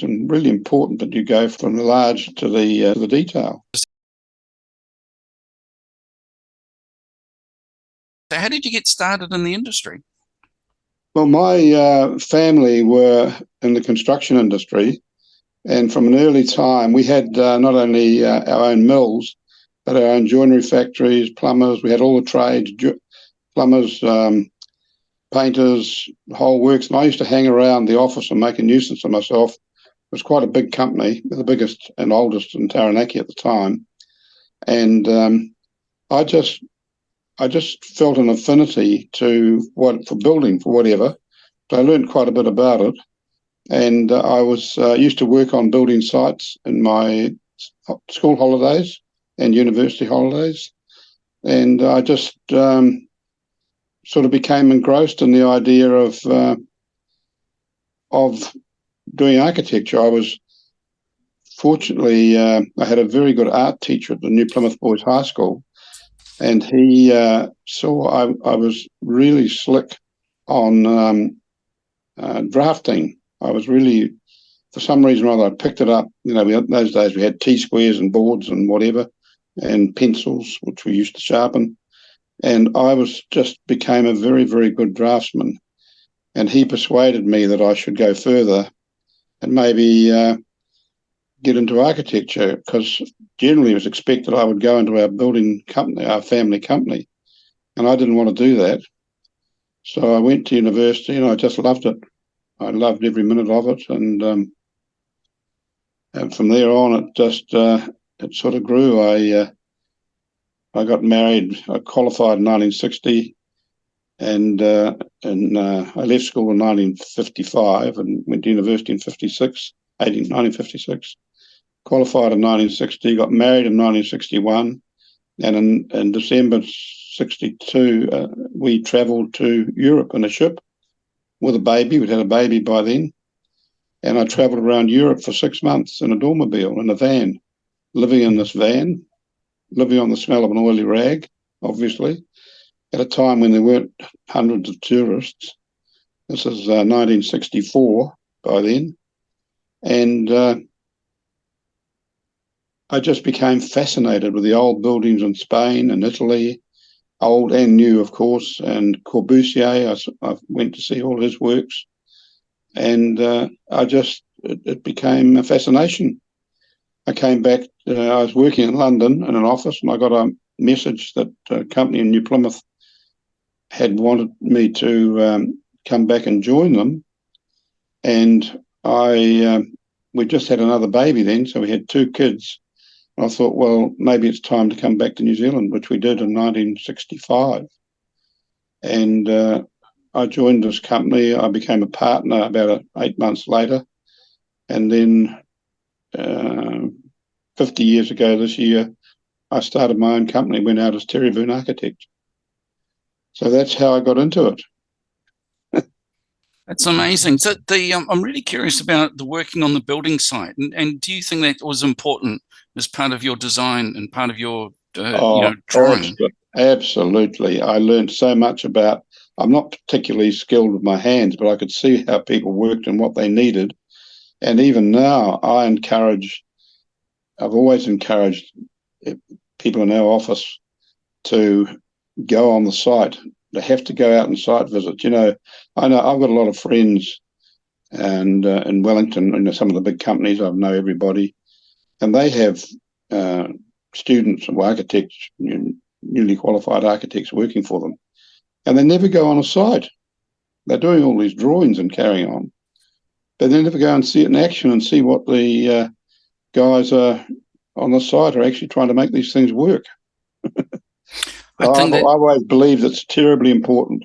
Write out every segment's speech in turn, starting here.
and really important that you go from the large to the detail. So how did you get started in the industry? Well, my family were in the construction industry, and from an early time, we had not only our own mills, but our own joinery factories, plumbers. We had all the trades, plumbers, painters, the whole works. And I used to hang around the office and make a nuisance of myself. It was quite a big company, the biggest and oldest in Taranaki at the time. And I just felt an affinity for building, for whatever. So I learned quite a bit about it. And I was used to work on building sites in my school holidays and university holidays. And I just sort of became engrossed in the idea of doing architecture. I was fortunately I had a very good art teacher at the New Plymouth Boys High School, and he saw I was really slick on drafting. I was really, for some reason or other, I picked it up. In those days we had T-squares and boards and whatever, and pencils, which we used to sharpen. And I became a very, very good draftsman. And he persuaded me that I should go further and maybe get into architecture, because generally it was expected I would go into our building company, our family company. And I didn't want to do that. So I went to university and I just loved it. I loved every minute of it. And from there on, it sort of grew. I got married. I qualified in 1960, and I left school in 1955 and went to university in 1956. Qualified in 1960, got married in 1961, and in December 62, we travelled to Europe in a ship with a baby. We'd had a baby by then, and I travelled around Europe for 6 months in a dormobile, in a van, living in this van, living on the smell of an oily rag, obviously, at a time when there weren't hundreds of tourists. This is 1964 by then. And I just became fascinated with the old buildings in Spain and Italy, old and new, of course, and Corbusier. I went to see all his works. And it became a fascination. I came back, I was working in London in an office, and I got a message that a company in New Plymouth had wanted me to come back and join them. And we just had another baby then, so we had 2 kids. And I thought, well, maybe it's time to come back to New Zealand, which we did in 1965. And I joined this company. I became a partner about 8 months later. And then 50 years ago this year, I started my own company, went out as Terry Boon Architect. So that's how I got into it. That's amazing. So I'm really curious about the working on the building site, and do you think that was important as part of your design and part of your drawing? Absolutely. I learned so much about. I'm not particularly skilled with my hands, but I could see how people worked and what they needed. And even now, I've always encouraged people in our office to go on the site. They have to go out and site visit. I know I've got a lot of friends, and in Wellington, some of the big companies, I know everybody, and they have students or architects, newly qualified architects working for them, and they never go on a site. They're doing all these drawings and carrying on, but they never go and see it in action and see what the guys are on the site are actually trying to make these things work. I've always believed it's terribly important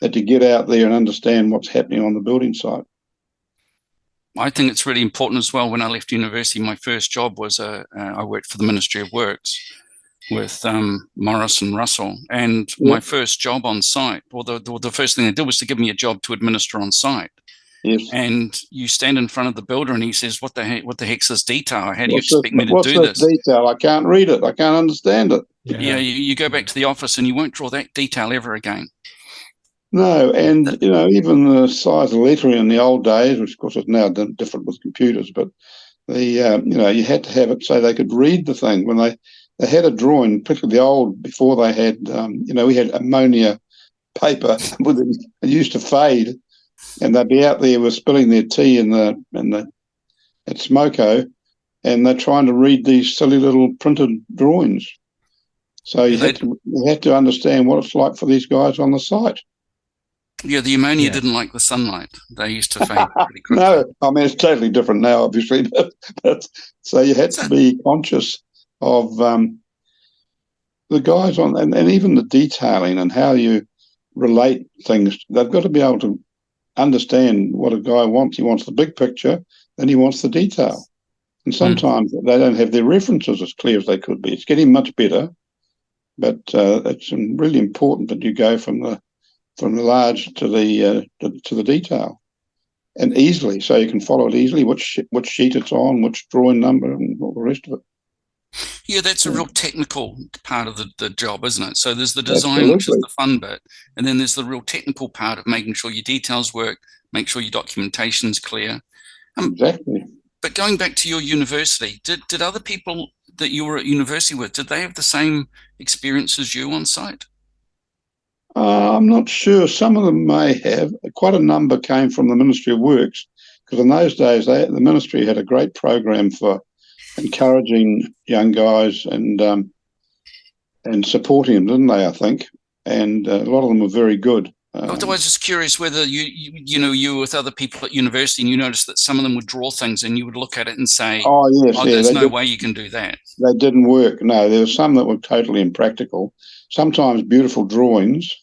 that you get out there and understand what's happening on the building site. I think it's really important as well. When I left university, my first job was I worked for the Ministry of Works with Morris and Russell. And my first job on site, well, the first thing they did was to give me a job to administer on site. Yes. And you stand in front of the builder and he says, what the heck's this detail? How do you expect me to do this? What's this detail? I can't read it. I can't understand it. Yeah, you go back to the office and you won't draw that detail ever again. No, and even the size of lettering in the old days, which of course is now different with computers, but you had to have it so they could read the thing when they had a drawing, particularly the old before they had we had ammonia paper with it used to fade, and they'd be out there with spilling their tea in the at smoko, and they're trying to read these silly little printed drawings. So you had to understand what it's like for these guys on the site. Yeah, the ammonia didn't like the sunlight. They used to fade pretty quickly. No, I mean, it's totally different now, obviously. But so you had to be conscious of the guys on, and even the detailing and how you relate things. They've got to be able to understand what a guy wants. He wants the big picture, then he wants the detail. And sometimes they don't have their references as clear as they could be. It's getting much better, but it's really important that you go from the large to the detail, and easily, so you can follow it easily, which sheet it's on, which drawing number, and all the rest of it. Yeah, that's a real technical part of the job, isn't it? So there's the design, which is the fun bit, and then there's the real technical part of making sure your details work, make sure your documentation's clear. Exactly. But going back to your university, did other people that you were at university with, did they have the same experience as you on site? I'm not sure. Some of them may have. Quite a number came from the Ministry of Works, because in those days the ministry had a great program for encouraging young guys and supporting them, didn't they? I think, and a lot of them were very good. I was just curious whether you were with other people at university and you noticed that some of them would draw things and you would look at it and say, "Oh yes, there's no way you can do that." They didn't work. No, there were some that were totally impractical. Sometimes beautiful drawings,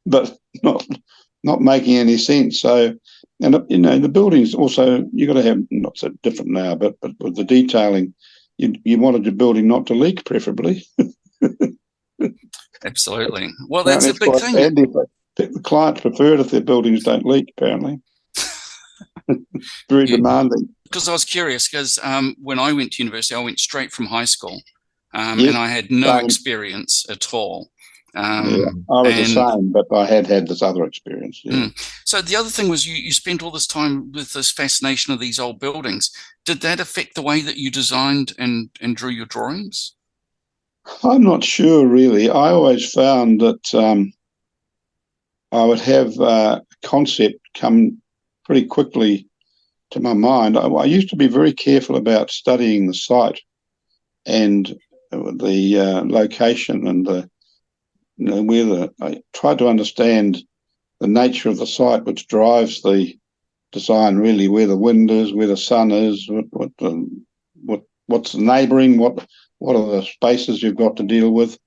but not making any sense. So, and the buildings also, you got to have, not so different now, but with the detailing, you wanted your building not to leak, preferably. Absolutely. Well, that's a big thing. The clients prefer it if their buildings don't leak, apparently. Very demanding. Because I was curious, because when I went to university, I went straight from high school, and I had no experience at all. I was the same, but I had this other experience. Yeah. So the other thing was you spent all this time with this fascination of these old buildings. Did that affect the way that you designed and drew your drawings? I'm not sure, really. I always found that I would have a concept come pretty quickly to my mind. I used to be very careful about studying the site and the location and I tried to understand the nature of the site, which drives the design, really, where the wind is, where the sun is, what's neighbouring, what are the spaces you've got to deal with,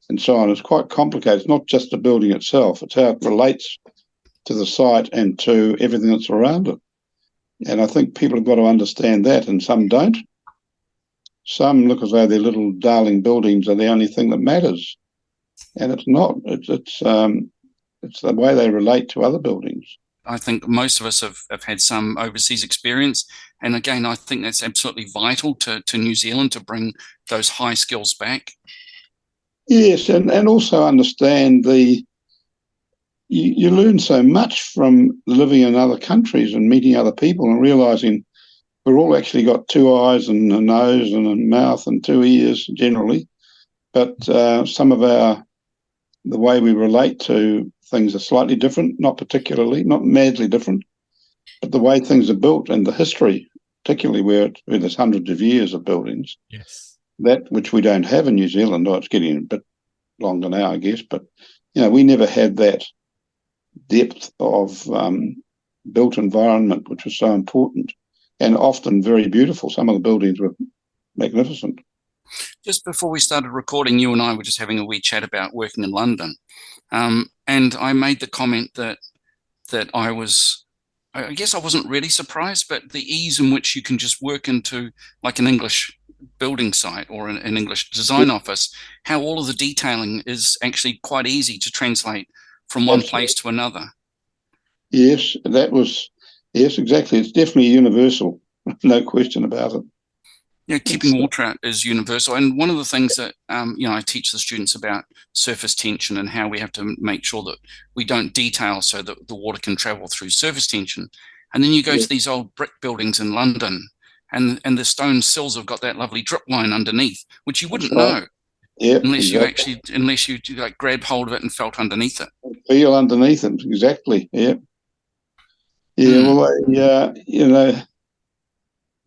and so on. It's quite complicated. It's not just the building itself, it's how it relates to the site and to everything that's around it. And I think people have got to understand that, and some don't. Some look as though their little darling buildings are the only thing that matters, and it's not. It's the way they relate to other buildings. I think most of us have had some overseas experience, and again, I think that's absolutely vital to New Zealand to bring those high skills back. Yes, and also understand you learn so much from living in other countries and meeting other people and realising we've all actually got two eyes and a nose and a mouth and two ears generally, but some of the way we relate to things are slightly different, not madly different, but the way things are built and the history, particularly where there's hundreds of years of buildings. Yes. That which we don't have in New Zealand, it's getting a bit longer now, I guess, but we never had that depth of built environment, which was so important and often very beautiful. Some of the buildings were magnificent. Just before we started recording, you and I were just having a wee chat about working in London, and I made the comment that I guess I wasn't really surprised, but the ease in which you can just work into like an English building site or an English design office, how all of the detailing is actually quite easy to translate from one place to another. Yes, exactly. It's definitely universal, no question about it. keeping water out is universal. And one of the things that, I teach the students about surface tension and how we have to make sure that we don't detail so that the water can travel through surface tension. And then you go to these old brick buildings in London, and the stone sills have got that lovely drip line underneath, which you wouldn't know unless you like grab hold of it and felt underneath it. Feel underneath it, exactly. Yep. Yeah. Well,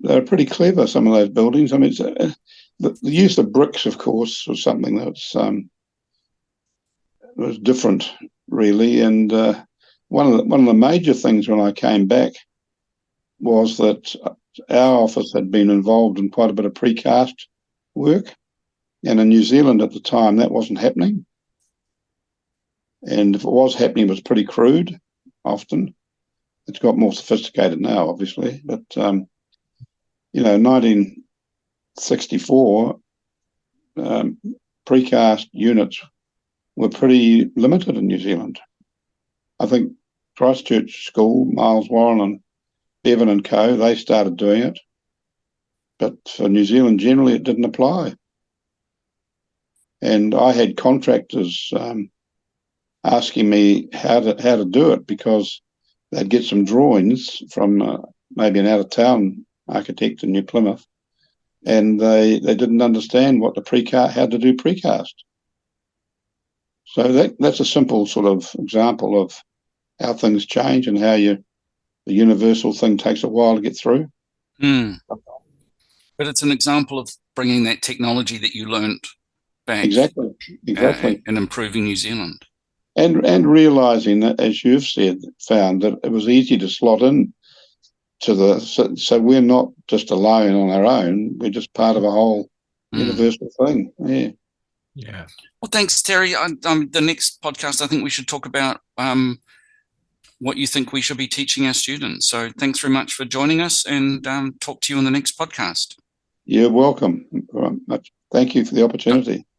they're pretty clever, some of those buildings. I mean, the use of bricks, of course, was something that was different, really. And one of the major things when I came back was that our office had been involved in quite a bit of precast work, and in New Zealand at the time that wasn't happening. And if it was happening, it was pretty crude. Often, it's got more sophisticated now, obviously, but. 1964, precast units were pretty limited in New Zealand. I think Christchurch School, Miles Warren and Bevan and Co., they started doing it. But for New Zealand, generally, it didn't apply. And I had contractors asking me how to do it because they'd get some drawings from maybe an out-of-town architect in New Plymouth, and they didn't understand how to do precast. So that's a simple sort of example of how things change and how the universal thing takes a while to get through. But it's an example of bringing that technology that you learned back exactly, and improving New Zealand, and realizing that, as you've found that it was easy to slot in so we're not just alone on our own. We're just part of a whole universal thing. Yeah. Well, thanks, Terry. The next podcast, I think we should talk about what you think we should be teaching our students. So thanks very much for joining us, and talk to you on the next podcast. You're welcome. Thank you for the opportunity.